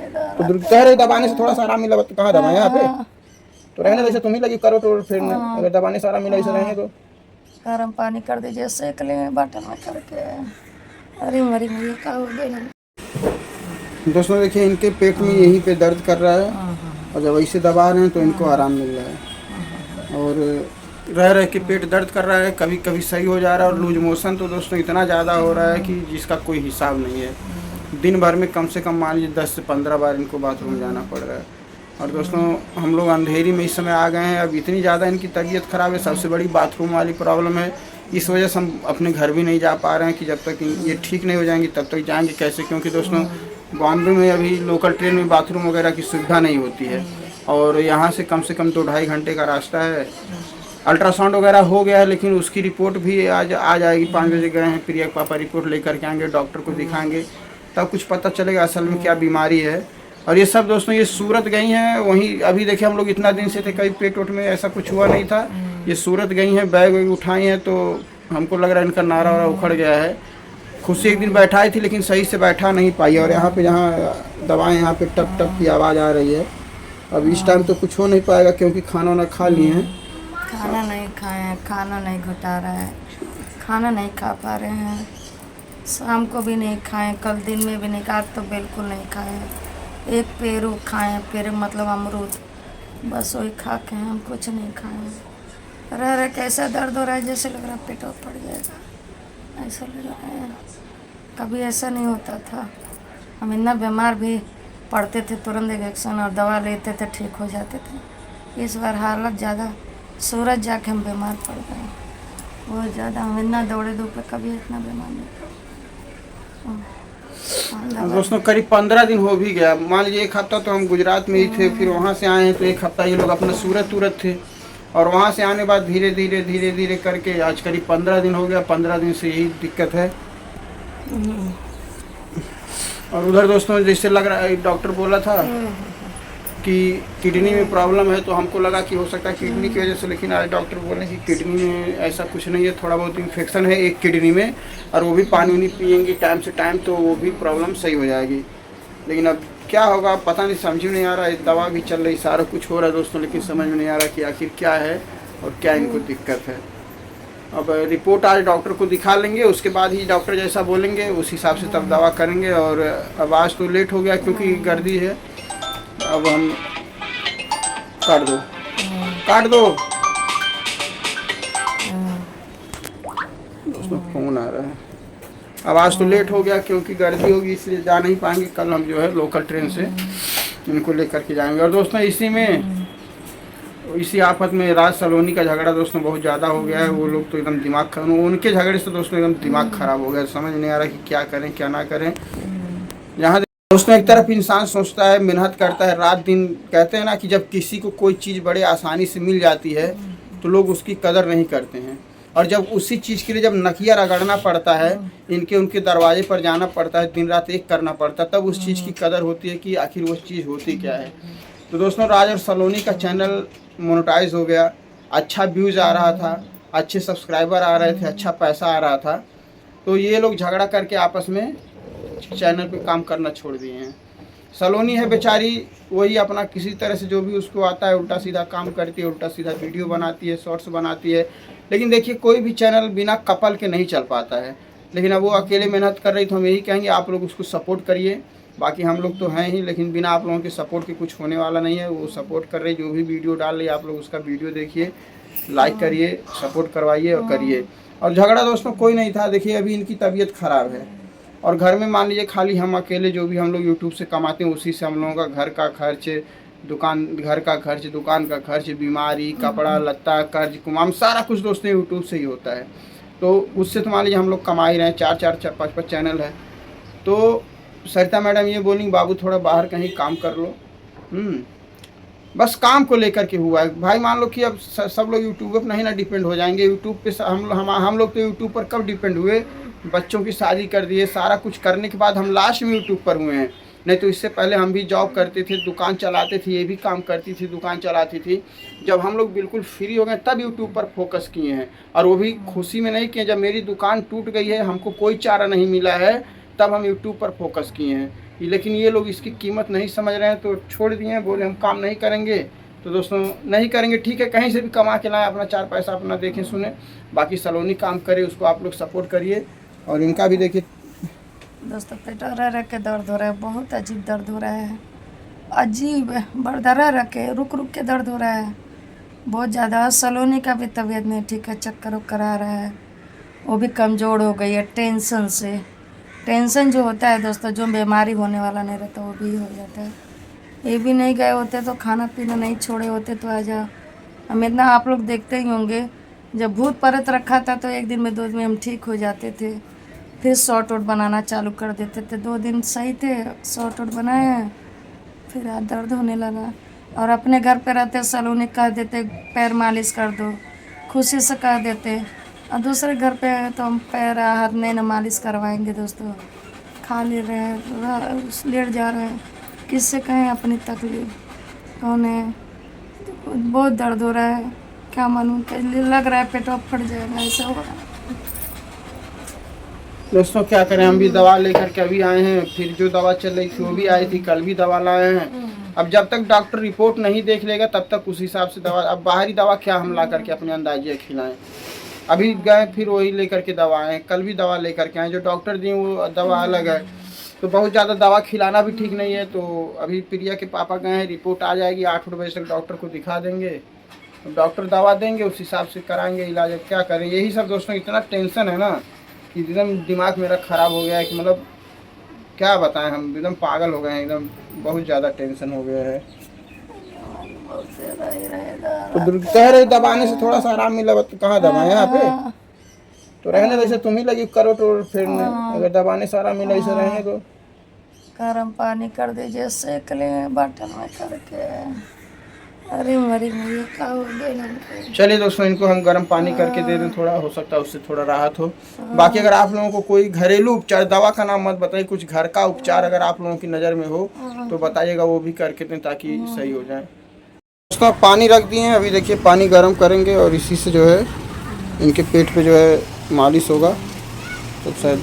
तो कह रहे दबाने से थोड़ा सा आराम मिला, तो कहाँ दबाए यहाँ पे? तो रहने वैसे तुम ही लगी करो तो फिर अगर दबाने से आराम मिला इसे रहने दो। गर्म पानी कर दीजिए, सेक लें बटन में करके। अरे मरी मुझे क्या हो गया। दोस्तों देखिए इनके पेट में यहीं पे दर्द कर रहा है, और जब ऐसे दबा रहे हैं तो इनको आराम मिल रहा है। और रह रह के पेट दर्द कर रहा है, कभी कभी सही हो जा रहा है। और लूज मोशन तो दोस्तों इतना ज़्यादा हो रहा है कि जिसका कोई हिसाब नहीं है। दिन भर में कम से कम मान लीजिए 10 से 15 बार इनको बाथरूम जाना पड़ रहा है। और दोस्तों हम लोग अंधेरी में इस समय आ गए हैं। अब इतनी ज़्यादा इनकी तबीयत ख़राब है, सबसे बड़ी बाथरूम वाली प्रॉब्लम है। इस वजह से हम अपने घर भी नहीं जा पा रहे हैं कि जब तक ये ठीक नहीं हो जाएंगी तब तक जाएंगे कैसे, क्योंकि दोस्तों बॉम्बे में अभी लोकल ट्रेन में बाथरूम वगैरह की सुविधा नहीं होती है। और यहाँ से कम 2-2.5 घंटे का रास्ता है। अल्ट्रासाउंड वगैरह हो गया है, लेकिन उसकी रिपोर्ट भी आज आ जाएगी। 5 बजे गए हैं, प्रिया के पापा रिपोर्ट लेकर के आएंगे, डॉक्टर को दिखाएंगे, तब कुछ पता चलेगा असल में क्या बीमारी है। और ये सब दोस्तों ये सूरत गई हैं। वहीं अभी देखिए हम लोग इतना दिन से थे, कहीं पेट वोट में ऐसा कुछ हुआ नहीं था। ये सूरत गई हैं, बैग वैग उठाई हैं, तो हमको लग रहा है इनका नारा वारा उखड़ गया है। खुद से एक दिन बैठाई थी लेकिन सही से बैठा नहीं पाई। और यहाँ पे जहाँ दवाएं यहाँ पे टप टप की आवाज़ आ रही है। अब इस टाइम तो कुछ हो नहीं पाएगा क्योंकि खाना वाना खा लिए हैं। खाना नहीं खाए हैं, खाना नहीं घुटा रहा है, खाना नहीं खा पा रहे हैं। शाम को भी नहीं खाएं, कल दिन में भी नहीं, आज तो बिल्कुल नहीं खाए। एक पेरू खाएं, पेरू मतलब अमरूद, बस वही खा के हम कुछ नहीं खाए। रह रह कैसा दर्द हो रहा है, जैसे लग रहा है पेट फट जाएगा, ऐसा लग रहा है। कभी ऐसा नहीं होता था। हम इतना बीमार भी पड़ते थे, तुरंत इंजेक्शन और दवा लेते थे, ठीक हो जाते थे। इस बार हालत ज़्यादा, सूरत जाके हम बीमार पड़ गए बहुत ज़्यादा। हम इतना दौड़े धूपे कभी इतना बीमार नहीं पड़े। दोस्तों करीब 15 दिन हो भी गया। मान लीजिए एक हफ्ता तो हम गुजरात में ही थे, फिर वहाँ से आए हैं, तो एक हफ्ता ये लोग अपना सूरत थे। और वहाँ से आने बाद धीरे धीरे करके आज करीब 15 दिन हो गया। 15 दिन से यही दिक्कत है। और उधर दोस्तों जैसे लग रहा है, डॉक्टर बोला था कि किडनी में प्रॉब्लम है, तो हमको लगा कि हो सकता है किडनी की वजह से, लेकिन आज डॉक्टर बोले कि किडनी में ऐसा कुछ नहीं है, थोड़ा बहुत इन्फेक्शन है एक किडनी में, और वो भी पानी नहीं पियेंगे टाइम से टाइम तो वो भी प्रॉब्लम सही हो जाएगी। लेकिन अब क्या होगा पता नहीं, समझ में नहीं आ रहा है। दवा भी चल रही, सारा कुछ हो रहा है दोस्तों, लेकिन समझ में नहीं आ रहा कि आखिर क्या है और क्या इनको दिक्कत है। अब रिपोर्ट आज डॉक्टर को दिखा लेंगे, उसके बाद ही डॉक्टर जैसा बोलेंगे उस हिसाब से तब दवा करेंगे। और अब आज तो लेट हो गया क्योंकि गर्दी है। अब हम काट दो दोस्तों, फोन आ रहा है। अब आज तो लेट हो गया क्योंकि गर्दी होगी, इसलिए जा नहीं पाएंगे। कल हम जो है लोकल ट्रेन से इनको लेकर के जाएंगे। और दोस्तों इसी आफत में राज सलोनी का झगड़ा दोस्तों बहुत ज़्यादा हो गया है। वो लोग तो एकदम उनके झगड़े से दोस्तों एकदम दिमाग खराब हो गया। समझ नहीं आ रहा कि क्या करें क्या ना करें। यहाँ दोस्तों एक तरफ इंसान सोचता है, मेहनत करता है रात दिन। कहते हैं ना कि जब किसी को कोई चीज़ बड़े आसानी से मिल जाती है तो लोग उसकी कदर नहीं करते हैं। और जब उसी चीज़ के लिए जब नकिया रगड़ना पड़ता है, उनके दरवाजे पर जाना पड़ता है, दिन रात एक करना पड़ता है, तब उस चीज़ की कदर होती है कि आखिर वो चीज़ होती क्या है। तो दोस्तों राज और सलोनी का चैनल मोनेटाइज हो गया, अच्छा व्यूज़ आ रहा था, अच्छे सब्सक्राइबर आ रहे थे, अच्छा पैसा आ रहा था। तो ये लोग झगड़ा करके आपस में चैनल पे काम करना छोड़ दिए हैं। सलोनी है बेचारी, वही अपना किसी तरह से जो भी उसको आता है उल्टा सीधा काम करती है, उल्टा सीधा वीडियो बनाती है, शॉर्ट्स बनाती है। लेकिन देखिए कोई भी चैनल बिना कपल के नहीं चल पाता है। लेकिन अब वो अकेले मेहनत कर रही, तो हम यही कहेंगे आप लोग उसको सपोर्ट करिए। बाकी हम लोग तो हैं ही, लेकिन बिना आप लोगों के सपोर्ट के कुछ होने वाला नहीं है। वो सपोर्ट कर रही, जो भी वीडियो डाल रही है आप लोग उसका वीडियो देखिए, लाइक करिए, सपोर्ट करवाइए और करिए। और झगड़ा दोस्तों कोई नहीं था। देखिए अभी इनकी तबीयत ख़राब है और घर में मान लीजिए खाली हम अकेले जो भी हम लोग यूट्यूब से कमाते हैं उसी से हम लोगों का घर का खर्च, घर का खर्च, दुकान का खर्च, बीमारी, कपड़ा लत्ता, कर्ज कुमाम, सारा कुछ दोस्तों यूट्यूब से ही होता है। तो उससे तो मान लीजिए हम लोग कमा ही रहे हैं। 4 5 चैनल है। तो सरिता मैडम ये बोली बाबू थोड़ा बाहर कहीं काम कर लो। बस काम को लेकर के हुआ है भाई। मान लो कि अब सब लोग यूट्यूब पर नहीं ना डिपेंड हो जाएंगे। यूट्यूब पे हम लोग तो यूट्यूब पर कब डिपेंड हुए, बच्चों की शादी कर दिए, सारा कुछ करने के बाद हम लास्ट में यूट्यूब पर हुए हैं। नहीं तो इससे पहले हम भी जॉब करते थे, दुकान चलाते थे, ये भी काम करती थी, दुकान चलाती थी। जब हम लोग बिल्कुल फ्री हो गए तब यूट्यूब पर फोकस किए हैं। और वो भी खुशी में नहीं किए, जब मेरी दुकान टूट गई है, हमको कोई चारा नहीं मिला है, तब हम यूट्यूब पर फोकस किए हैं। लेकिन ये लोग इसकी कीमत नहीं समझ रहे हैं, तो छोड़ दिए हैं, बोले हम काम नहीं करेंगे। तो दोस्तों नहीं करेंगे, ठीक है, कहीं से भी कमा के लाएं, अपना 4 पैसा अपना देखें सुने, बाकी सलोनी काम करे, उसको आप लोग सपोर्ट करिए। और इनका भी देखिए दोस्तों पेट रह के दर्द हो रहा है, बहुत अजीब दर्द हो रहा है, अजीब बरदरा रख के रुक रुक के दर्द हो रहा है बहुत ज़्यादा। सलोनी का भी तबीयत नहीं ठीक है, चक्कर वक्कर आ रहा है, वो भी कमज़ोर हो गई है टेंशन से। टेंशन जो होता है दोस्तों, जो बीमारी होने वाला नहीं रहता वो भी हो जाता है। ये भी नहीं गए होते तो खाना पीना नहीं छोड़े होते तो आ जाओ। हम इतना आप लोग देखते ही होंगे, जब भूत परत रखा था तो 1 दिन में 2 दिन में हम ठीक हो जाते थे, फिर शॉर्ट आउट बनाना चालू कर देते थे। 2 दिन सही थे, शॉर्ट आउट बनाए, फिर आज दर्द होने लगा। और अपने घर पे रहते सलोनी कह देते पैर मालिश कर दो, खुशी से कह देते, और दूसरे घर पे है तो हम पैर हाथ नहीं ना मालिश करवाएंगे दोस्तों, खा ले रहे हैं, लेट जा रहे हैं, किससे कहें अपनी तकलीफ, कौन है। बहुत दर्द हो रहा है, क्या मालूम, लग रहा है पेट फट जाएगा, ऐसा हो रहा है। दोस्तों क्या करें, हम भी दवा लेकर के अभी आए हैं, फिर जो दवा चल रही थी वो भी आई थी, कल भी दवा लाए हैं। अब जब तक डॉक्टर रिपोर्ट नहीं देख लेगा तब तक उस हिसाब से दवा, अब बाहरी दवा क्या हम ला करके अपने अंदाजे खिलाएं। अभी गए फिर वही लेकर के दवा आए, कल भी दवा लेकर के आए, जो डॉक्टर दिए वो दवा अलग है, तो बहुत ज़्यादा दवा खिलाना भी ठीक नहीं है। तो अभी प्रिया के पापा गए हैं, रिपोर्ट आ जाएगी, 8 बजे तक डॉक्टर को दिखा देंगे, तो डॉक्टर दवा देंगे, उस हिसाब से कराएंगे इलाज। अब क्या करें, यही सब दोस्तों, इतना टेंशन है ना कि एकदम दिमाग मेरा ख़राब हो गया है, कि मतलब क्या बताएं, हम एकदम पागल हो गए हैं, एकदम बहुत ज़्यादा टेंशन हो गया है। तो कह रहे दबाने से थोड़ा सा आराम मिला, तो कहाँ दबाएं यहाँ पे, तो रहने दो, जैसे तुम ही लगी करो तो फिर अगर दबाने से आराम मिला इसे रहने दो। गर्म पानी कर दीजिए, सेक लें बर्तन में करके। अरे मरी मुझे क्या हो गया। चलिए दोस्तों, इनको हम गर्म पानी करके दे दें, थोड़ा हो सकता है उससे थोड़ा राहत हो। बाकी अगर आप लोगों को कोई घरेलू उपचार, दवा का नाम मत बताइए, कुछ घर का उपचार अगर आप लोगों की नज़र में हो तो बताइएगा, वो भी करके दें ताकि सही हो जाए। दोस्तों पानी रख दिए हैं, अभी देखिए पानी गर्म करेंगे और इसी से जो है इनके पेट पे जो है मालिश होगा। तो शायद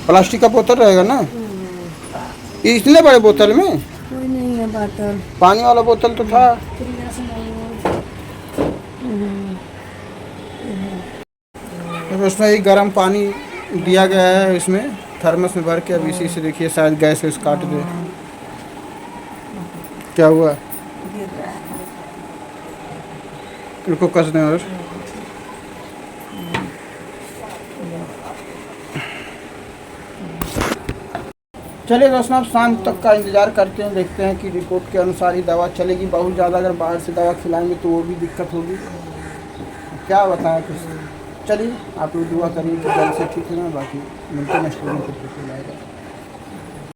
प्लास्टिक का बोतल रहेगा ना, इतने बड़े बोतल में कोई नहीं है, बोतल पानी वाला बोतल तो था। तो दोस्तों ये गर्म पानी दिया गया है, इसमें थर्मस में भर के, अब इसी से देखिए शायद गैस वैस काट दे। क्या हुआ, इनको कस दें। और चलिए दोस्तों, अब शाम तक का इंतज़ार करते हैं, देखते हैं कि रिपोर्ट के अनुसार ही दवा चलेगी। बहुत ज़्यादा अगर बाहर से दवा खिलाएंगे तो वो भी दिक्कत होगी, क्या बताएं कुछ। चलिए आप लोग दुआ करिए कि जल्द से ठीक है ना, बाकी मिलते हैं नेक्स्ट वीडियो में।